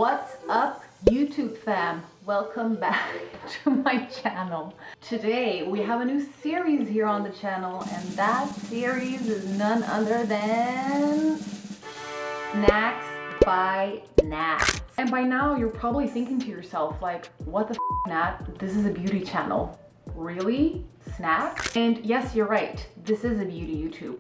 What's up, YouTube fam? Welcome back to my channel. Today we have a new series here on the channel, and that series is none other than Snacks by Nats. And by now you're probably thinking to yourself, like, what the Nat? This is a beauty channel. Really? Snacks? And yes, you're right. This is a beauty YouTube.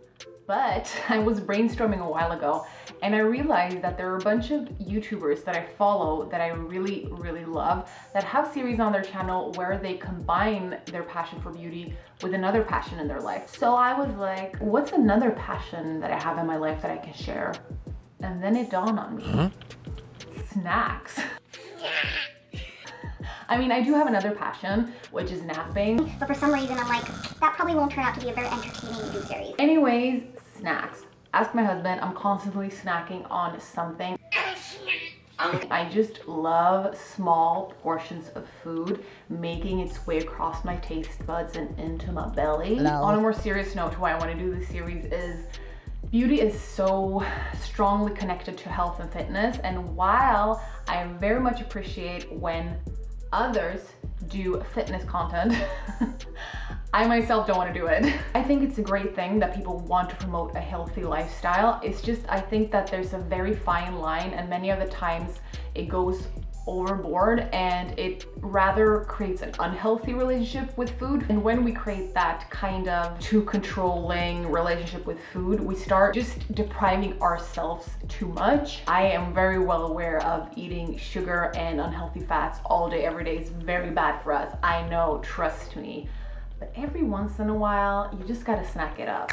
But I was brainstorming a while ago and I realized that there are a bunch of YouTubers that I follow that I really love that have series on their channel where they combine their passion for beauty with another passion in their life. So I was like, what's another passion that I have in my life that I can share? And then it dawned on me. Snacks. I mean, I do have another passion, which is napping. But for some reason, I'm like, that probably won't turn out to be a very entertaining YouTube series. Anyways, snacks. Ask my husband, I'm constantly snacking on something. I just love small portions of food making its way across my taste buds and into my belly. Hello. On a more serious note, why I want to do this series is beauty is so strongly connected to health and fitness, and while I very much appreciate when others do fitness content, I myself don't want to do it. I think it's a great thing that people want to promote a healthy lifestyle. It's just, I think that there's a very fine line, and many of the times it goes overboard and it rather creates an unhealthy relationship with food. And when we create that kind of too controlling relationship with food, we start just depriving ourselves too much. I am very well aware of eating sugar and unhealthy fats all day, every day is very bad for us. I know, trust me. But every once in a while, you just gotta snack it up.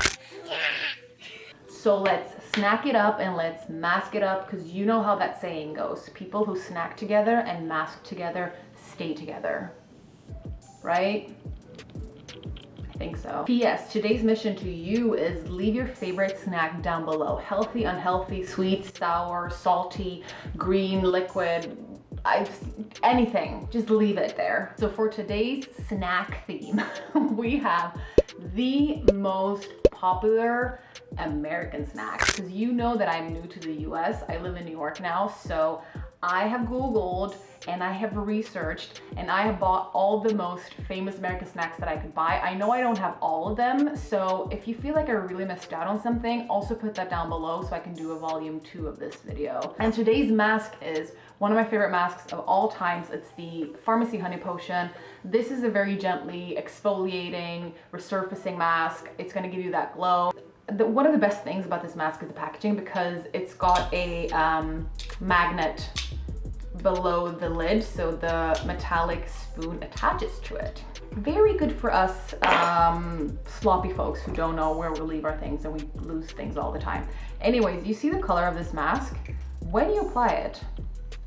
So let's snack it up and let's mask it up, because you know how that saying goes. People who snack together and mask together stay together, right? I think so. P.S. Today's mission to you is leave your favorite snack down below. Healthy, unhealthy, sweet, sour, salty, green, liquid, anything, just leave it there. So for today's snack theme, we have the most popular American snacks, because you know that I'm new to the US. I live in New York now, so I have Googled and I have researched and I have bought all the most famous American snacks that I could buy. I know I don't have all of them, so if you feel like I really missed out on something, also put that down below so I can do a volume 2 of this video. And today's mask is one of my favorite masks of all times. It's the Farmacy Honey Potion. This is a very gently exfoliating, resurfacing mask. It's gonna give you that glow. One of the best things about this mask is the packaging, because it's got a magnet below the lid, so the metallic spoon attaches to it. Very good for us sloppy folks who don't know where we leave our things and we lose things all the time. Anyways, you see the color of this mask? When you apply it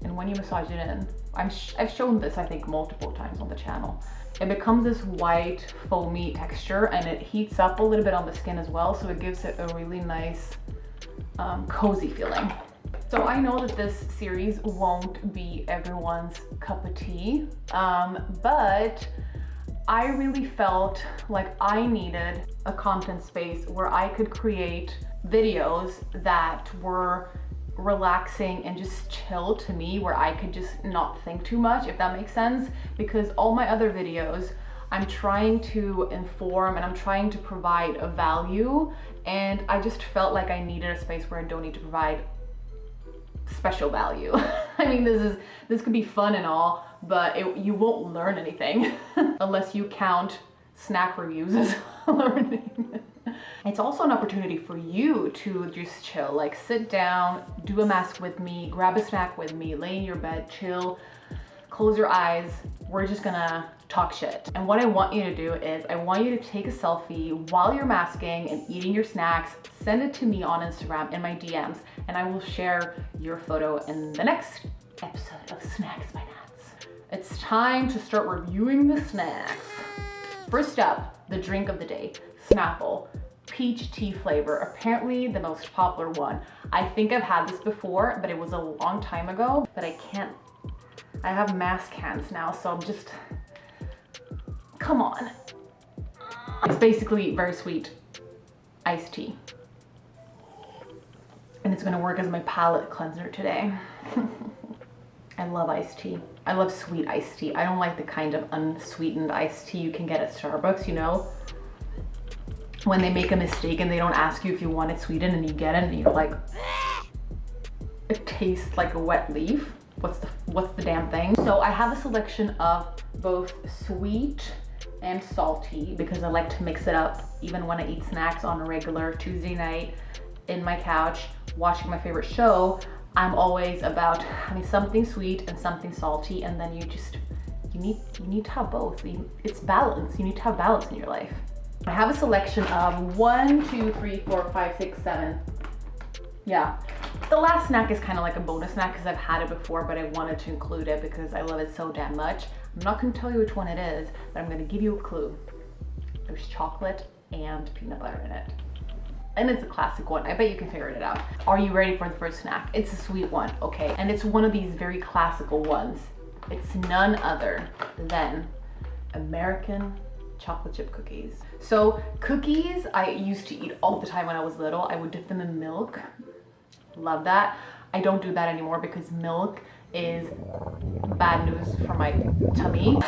and when you massage it in, I've shown this I think multiple times on the channel. It becomes this white foamy texture and it heats up a little bit on the skin as well, so it gives it a really nice cozy feeling. So I know that this series won't be everyone's cup of tea, but I really felt like I needed a content space where I could create videos that were relaxing and just chill to me, where I could just not think too much, if that makes sense. Because all my other videos, I'm trying to inform and I'm trying to provide a value, and I just felt like I needed a space where I don't need to provide special value. I mean, this could be fun and all, but you won't learn anything unless you count snack reviews as learning. It's also an opportunity for you to just chill, like sit down, do a mask with me, grab a snack with me, lay in your bed, chill, close your eyes. We're just gonna talk shit. And what I want you to do is I want you to take a selfie while you're masking and eating your snacks, send it to me on Instagram in my DMs, and I will share your photo in the next episode of Snacks by Nats. It's time to start reviewing the snacks. First up, the drink of the day, Snapple. Peach tea flavor, apparently the most popular one. I think I've had this before, but it was a long time ago, but I have mask hands now, so I'm just, come on. It's basically very sweet iced tea. And it's gonna work as my palate cleanser today. I love iced tea. I love sweet iced tea. I don't like the kind of unsweetened iced tea you can get at Starbucks, you know? When they make a mistake and they don't ask you if you want it sweetened and you get it and you're like, it tastes like a wet leaf. What's the damn thing? So I have a selection of both sweet and salty because I like to mix it up even when I eat snacks on a regular Tuesday night in my couch watching my favorite show. I'm always about having something sweet and something salty, and then you need to have both. It's balance. You need to have balance in your life. I have a selection of 1, 2, 3, 4, 5, 6, 7. Yeah. The last snack is kind of like a bonus snack because I've had it before, but I wanted to include it because I love it so damn much. I'm not going to tell you which one it is, but I'm going to give you a clue. There's chocolate and peanut butter in it. And it's a classic one. I bet you can figure it out. Are you ready for the first snack? It's a sweet one, okay? And it's one of these very classical ones. It's none other than American chocolate chip cookies. So cookies I used to eat all the time when I was little. I would dip them in milk. Love that. I don't do that anymore because milk is bad news for my tummy.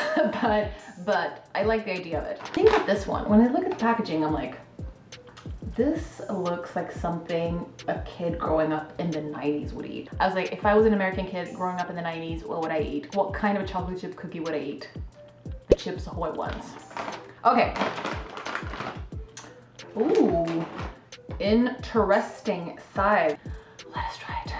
but I like the idea of it. Think about this one. When I look at the packaging, I'm like, this looks like something a kid growing up in the 90s would eat. I was like, if I was an American kid growing up in the 90s, what would I eat? What kind of chocolate chip cookie would I eat? The Chips Ahoy ones. Okay. Ooh, interesting size. Let us try it.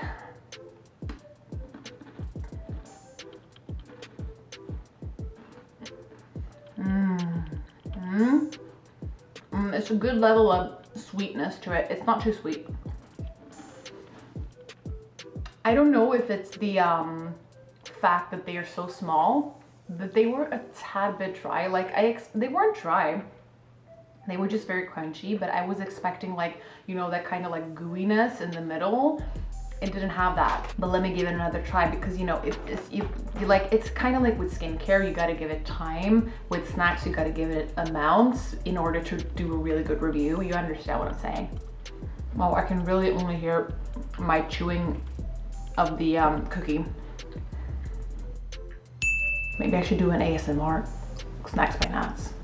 It's a good level of sweetness to it. It's not too sweet. I don't know if it's the fact that they are so small, but they were a tad bit dry. Like they weren't dry. They were just very crunchy, but I was expecting like, you know, that kind of like gooiness in the middle. It didn't have that. But let me give it another try because, you know, it's kind of like with skincare, you got to give it time. With snacks, you got to give it amounts in order to do a really good review. You understand what I'm saying? Well, I can really only hear my chewing of the cookie. Maybe I should do an ASMR. Snacks by Nats.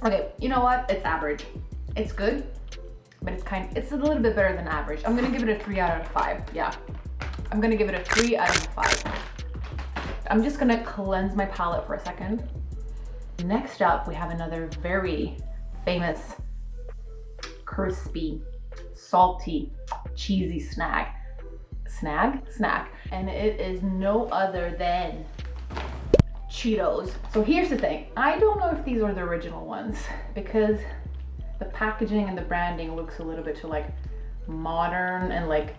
Okay, you know what? It's average. It's good, but it's a little bit better than average. I'm gonna give it a 3 out of 5. Yeah, I'm gonna give it a 3 out of 5. I'm just gonna cleanse my palate for a second. Next up, we have another very famous, crispy, salty, cheesy snack. And it is no other than Cheetos. So here's the thing. I don't know if these are the original ones because the packaging and the branding looks a little bit too like modern and like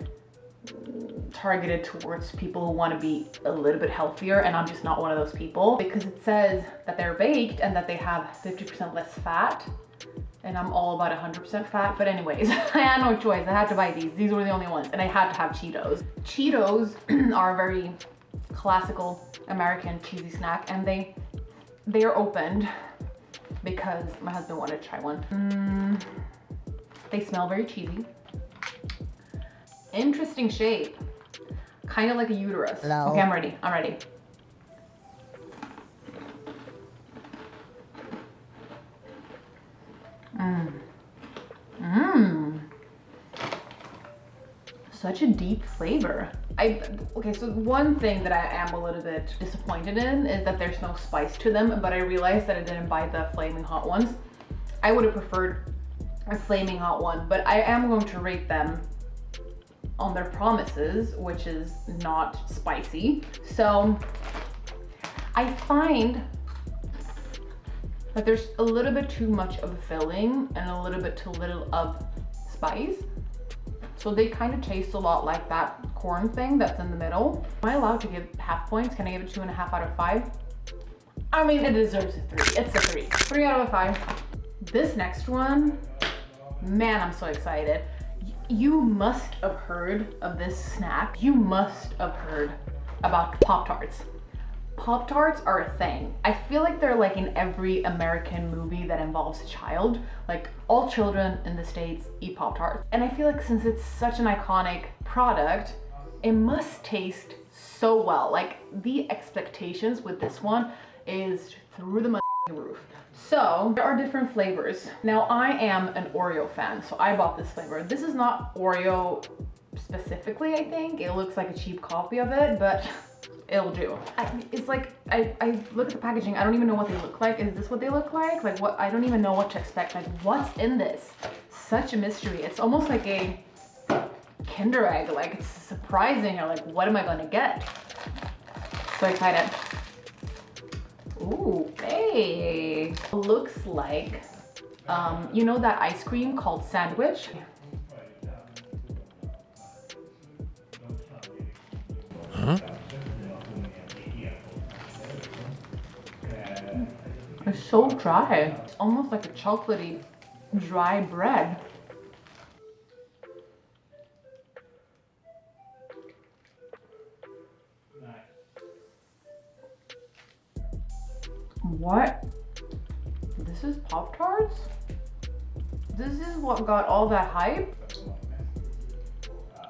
targeted towards people who want to be a little bit healthier, and I'm just not one of those people because it says that they're baked and that they have 50% less fat, and I'm all about 100% fat. But anyways, I had no choice. I had to buy these. These were the only ones, and I had to have Cheetos. Cheetos are a very classical American cheesy snack, and they are opened because my husband wanted to try one. They smell very cheesy. Interesting shape, kind of like a uterus. Hello? Okay, I'm ready. Such a deep flavor. Okay, so one thing that I am a little bit disappointed in is that there's no spice to them, but I realized that I didn't buy the flaming hot ones. I would have preferred a flaming hot one, but I am going to rate them on their promises, which is not spicy. So I find that there's a little bit too much of a filling and a little bit too little of spice. So they kind of taste a lot like that corn thing that's in the middle. Am I allowed to give half points? Can I give it 2.5 out of 5? I mean, it deserves a 3. It's a 3. 3 out of 5. This next one, man, I'm so excited. You must have heard of this snack. You must have heard about PopTarts. PopTarts are a thing. I feel like they're like in every American movie that involves a child. Like all children in the States eat PopTarts. And I feel like since it's such an iconic product, it must taste so well. Like the expectations with this one is through the roof. So there are different flavors. Now I am an Oreo fan, so I bought this flavor. This is not Oreo specifically, I think. It looks like a cheap copy of it, but it'll do. It's like, I look at the packaging, I don't even know what they look like. Is this what they look like? Like what, I don't even know what to expect. Like what's in this? Such a mystery. It's almost like a Kinder egg. Like it's surprising. Or like, what am I gonna get? So excited. Ooh, hey. Looks like, you know that ice cream called sandwich? Huh? It's so dry. It's almost like a chocolatey, dry bread. What? This is PopTarts? This is what got all that hype?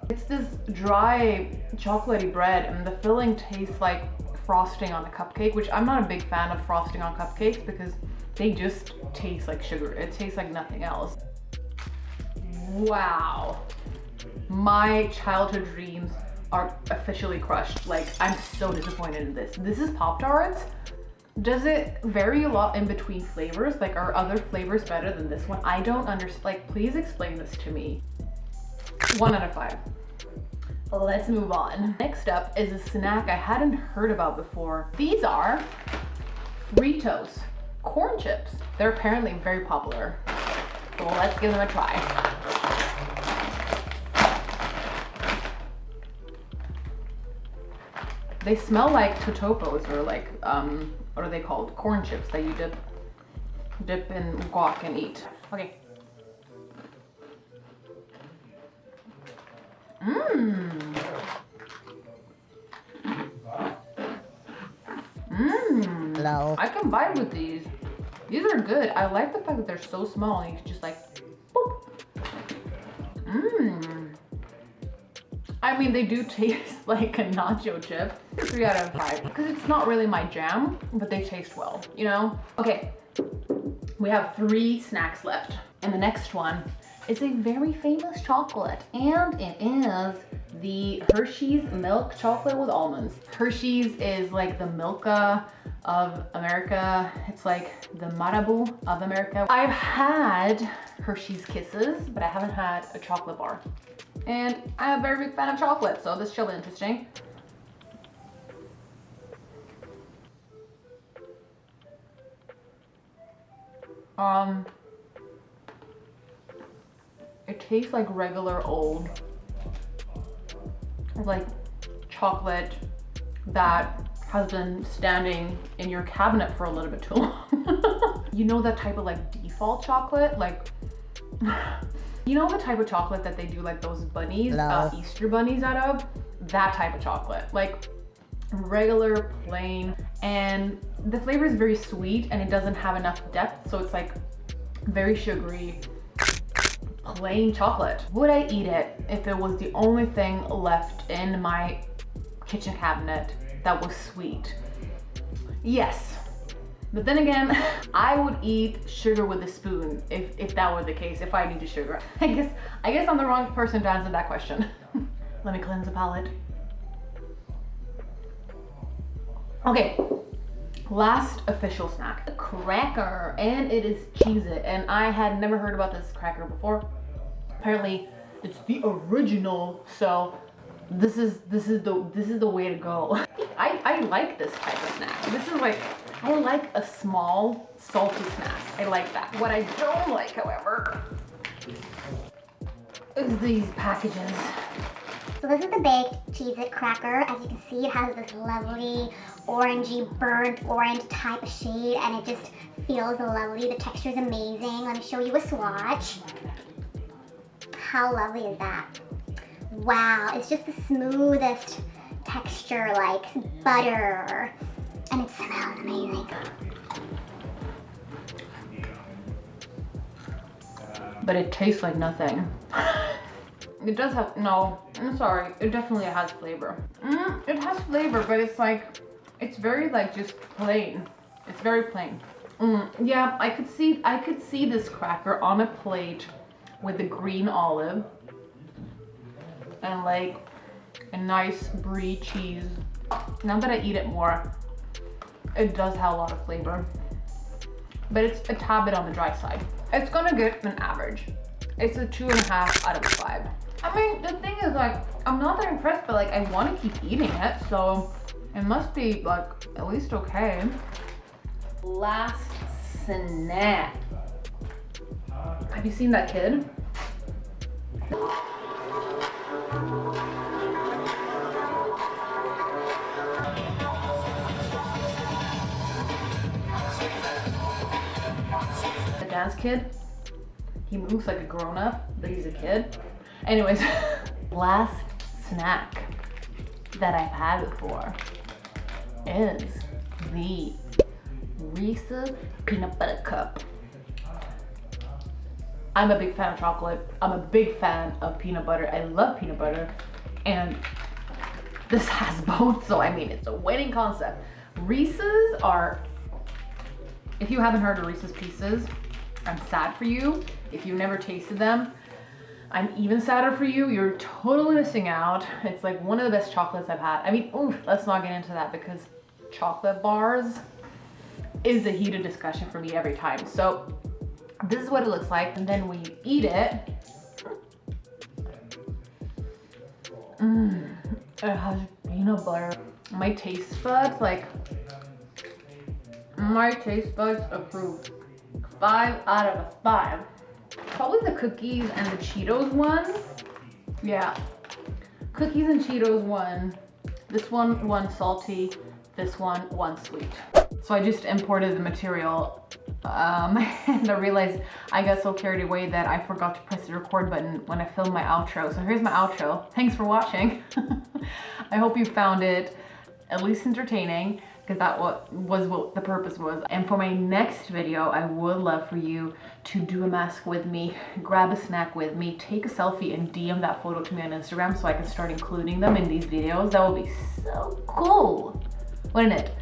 It's this dry, chocolatey bread, and the filling tastes like frosting on a cupcake, which I'm not a big fan of frosting on cupcakes because they just taste like sugar. It tastes like nothing else. Wow. My childhood dreams are officially crushed. Like, I'm so disappointed in this. This is PopTarts. Does it vary a lot in between flavors? Like, are other flavors better than this one? I don't understand. Like, please explain this to me. 1 out of 5. Let's move on. Next up is a snack I hadn't heard about before. These are Cheetos corn chips. They're apparently very popular. So let's give them a try. They smell like totopos, or like, what are they called? Corn chips that you dip in guac and eat. Okay. Hello. I can vibe with these. These are good. I like the fact that they're so small and you can just like, boop. I mean, they do taste like a nacho chip. 3 out of 5. Because it's not really my jam, but they taste well, you know? Okay, we have 3 snacks left. And the next one is a very famous chocolate. And it is the Hershey's milk chocolate with almonds. Hershey's is like the Milka of America. It's like the Marabou of America. I've had Hershey's Kisses, but I haven't had a chocolate bar. And I'm a very big fan of chocolate, so this should be interesting. It tastes like regular old, like chocolate that has been standing in your cabinet for a little bit too long. You know that type of like default chocolate? Like, you know the type of chocolate that they do like those bunnies, Easter bunnies out of? That type of chocolate. Like regular, plain, and the flavor is very sweet and it doesn't have enough depth, so it's like very sugary, plain chocolate. Would I eat it if it was the only thing left in my kitchen cabinet that was sweet? Yes. But then again, I would eat sugar with a spoon if that were the case, if I needed sugar. I guess I'm the wrong person to answer that question. Let me cleanse the palate. Okay, last official snack, a cracker, and it is Cheez-It, and I had never heard about this cracker before. Apparently, it's the original, so this is the way to go. I like this type of snack. This is like, I like a small salty snack. I like that. What I don't like, however, is these packages. So this is the baked Cheez-It cracker. As you can see, it has this lovely orangey, burnt orange type of shade, and it just feels lovely. The texture is amazing. Let me show you a swatch. How lovely is that? Wow, it's just the smoothest texture, like butter, and it smells amazing. But it tastes like nothing. It does have, no, I'm sorry. It definitely has flavor. It has flavor, but it's like, it's very like just plain. It's very plain. Yeah, I could see this cracker on a plate with the green olive and like a nice brie cheese. Now that I eat it more, it does have a lot of flavor, but it's a tad bit on the dry side. It's gonna get an average. It's a 2.5 out of 5. I mean, the thing is, like, I'm not that impressed, but like I want to keep eating it, so it must be like at least okay. Last snack. Have you seen that kid? The dance kid. He moves like a grown-up, but he's a kid. Anyways, last snack that I've had before is the Reese's peanut butter cup. I'm a big fan of chocolate. I'm a big fan of peanut butter. I love peanut butter, and this has both, so I mean, it's a winning concept. Reese's are, if you haven't heard of Reese's Pieces, I'm sad for you. If you've never tasted them, I'm even sadder for you. You're totally missing out. It's like one of the best chocolates I've had. I mean, let's not get into that because chocolate bars is a heated discussion for me every time. So this is what it looks like, and then when you eat it, it has peanut butter. My taste buds approve. 5 out of 5. Probably the cookies and the Cheetos one. Yeah, cookies and Cheetos one. This one salty. This one sweet. So I just imported the material and I realized I got so carried away that I forgot to press the record button when I filmed my outro. So here's my outro. Thanks for watching. I hope you found it at least entertaining, because that was what the purpose was. And for my next video, I would love for you to do a mask with me, grab a snack with me, take a selfie and DM that photo to me on Instagram so I can start including them in these videos. That would be so cool, wouldn't it?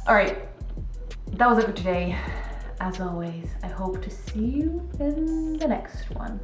All right, that was it for today. As always, I hope to see you in the next one.